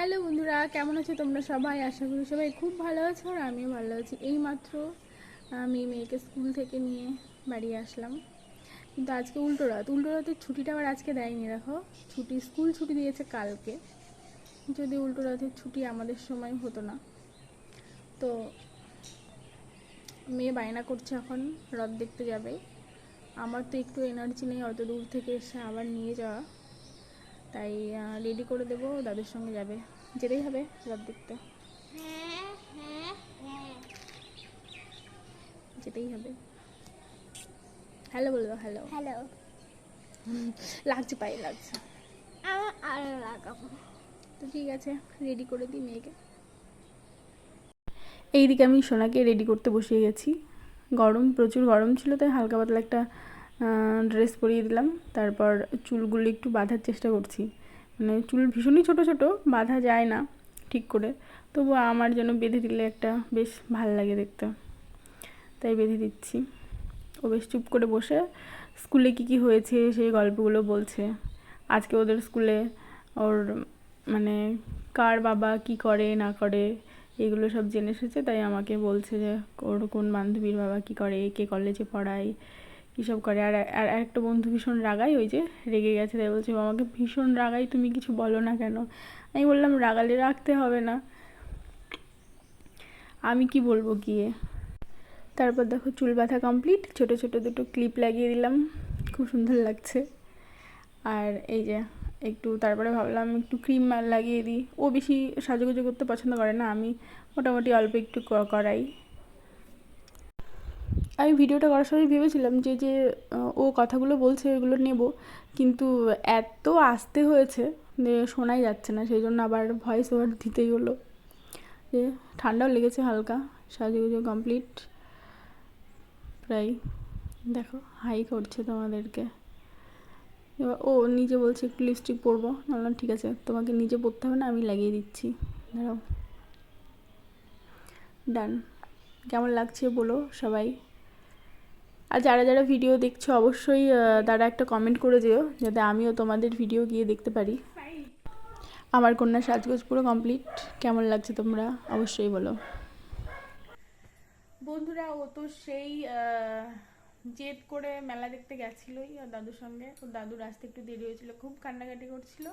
Hello বন্ধুরা, কেমন আছো তোমরা সবাই? আশা করি সবাই খুব ভালো আছো আর আমিও ভালো আছি। এইমাত্র আমি মেয়েকে স্কুল থেকে নিয়ে বাড়ি আসলাম, কিন্তু আজকে উল্টো রাতের ছুটিটা আবার আজকে দেয়নি। দেখো, স্কুল ছুটি দিয়েছে কালকে। যদি উল্টো রাতের ছুটি আমাদের সময় হতো না তো মেয়ে বায়না করছে এখন রথ দেখতে যাবে। আমার তো একটু এনার্জি নেই অত দূর থেকে এসে আবার নিয়ে যাওয়া, তাই রেডি করে দেবো, দাদুর সঙ্গে যাবে, যেতেই হবে রথ দেখতে, যেতেই হবে। হ্যালো বলবো, হ্যালো। হ্যালো। লাগছে, পায়ে লাগছে। আমার আরো লাগাবো। তো ঠিক আছে, রেডি করে দিই মেয়েকে। এইদিকে আমি সোনাকে রেডি করতে বসিয়ে গেছি। প্রচুর গরম ছিল, তাই হালকা পাতলা একটা ড্রেস পরিয়ে দিলাম। তারপর চুলগুলো একটু বাঁধার চেষ্টা করছি, মানে চুল ভীষণই ছোট ছোট, বাঁধা যায় না ঠিক করে, তবু আমার জন্য বেঁধে দিলে একটা বেশ ভাল লাগে দেখতে, তাই বেঁধে দিচ্ছি। ও বেশ চুপ করে বসে স্কুলে কী কী হয়েছে সেই গল্পগুলো বলছে। আজকে ওদের স্কুলে ওর মানে কার বাবা কি করে না করে এগুলো সব জেনে এসেছে, তাই আমাকে বলছে যে ওর কোন বান্ধবীর বাবা কি করে, কে কলেজে পড়ায়, কী সব করে। আর একটা বন্ধু ভীষণ রাগাই, ওই যে রেগে গেছে, তাই বলছে আমাকে ভীষণ রাগাই, তুমি কিছু বলো না কেন। আমি বললাম রাগালে রাখতে হবে না, আমি কি বলবো গিয়ে। তারপর দেখো চুল বাঁধা কমপ্লিট, ছোট ছোট দুটো ক্লিপ লাগিয়ে দিলাম, খুব সুন্দর লাগছে। আর এই যে একটু তারপরে ভাবলাম একটু ক্রিম লাগিয়ে দিই। ও বেশি সাজুগুজু করতে পছন্দ করে না, আমি মোটামুটি অল্প একটু করাই। আমি ভিডিওটা করার সময় ভেবেছিলাম যে যে ও কথাগুলো বলছে ওইগুলো নেব, কিন্তু এত আস্তে হয়েছে যে শোনাই যাচ্ছে না, সেই জন্য আবার ভয়েস ওভার দিতেই হলো। যে ঠান্ডাও লেগেছে হালকা। সাজুগুজু কমপ্লিট প্রায়। দেখো হাই করছে তোমাদেরকে। এবার ও নিজে বলছে একটু লিপস্টিক পরবো, বললাম ঠিক আছে, তোমাকে নিজে পরতে হবে না, আমি লাগিয়ে দিচ্ছি, দাঁড়াও। ডান। কেমন লাগছে বলো সবাই। আর যারা যারা ভিডিও দেখছো অবশ্যই তারা একটা কমেন্ট করে যেও, যাতে আমিও তোমাদের ভিডিও গিয়ে দেখতে পারি। আমার কন্যার সাজগোজ পুরো কমপ্লিট। কেমন লাগছে তোমরা অবশ্যই বলো। বন্ধুরা, ও তো সেই জেদ করে মেলা দেখতে গেছিলোই ওর দাদুর সঙ্গে। ওর দাদুর আসতে একটু দেরি হয়েছিল, খুব কান্নাকাটি করছিল,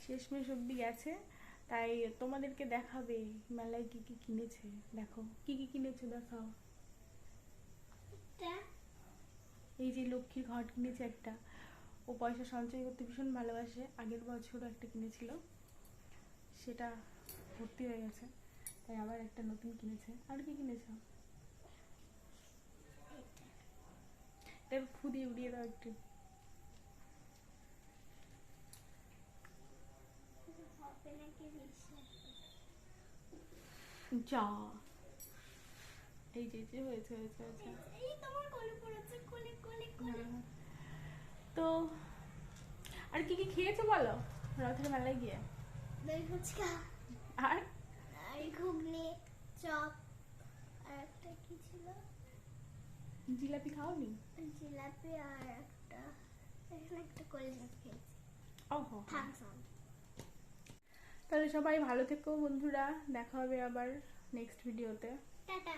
শেষমেশ অব্দি গেছে। তাই তোমাদেরকে দেখাবে মেলায় কি কি কিনেছে। দেখো কি কি কিনেছে, দেখাও। এই যে লক্ষ্মীর ঘট কিনেছে একটা। ও পয়সা সঞ্চয় করতে ভীষণ ভালোবাসে, আগের বছরও একটা কিনেছিল, সেটা ভর্তি হয়ে গেছে, তাই আবার একটা নতুন কিনেছে। আর কি কিনেছ? এর ফু দিয়ে উড়িয়ে দাও একটু। যা, এই যে যে হয়েছে হয়েছে হয়েছে। তো আর কি কি খেয়েছো বলো রথের মেলায় গিয়ে? দই ফুচকা আর আর ঘুগনি, চপ, আর একটা কি ছিল, জিলাপি খাওনি? জিলাপি, আর একটা এখানে একটা কোল্ড ড্রিঙ্ক খেয়েছি। ওহো, থামস আপ। তাহলে সবাই ভালো থেকো বন্ধুরা, দেখা হবে আবার নেক্সট ভিডিওতে। টাটা।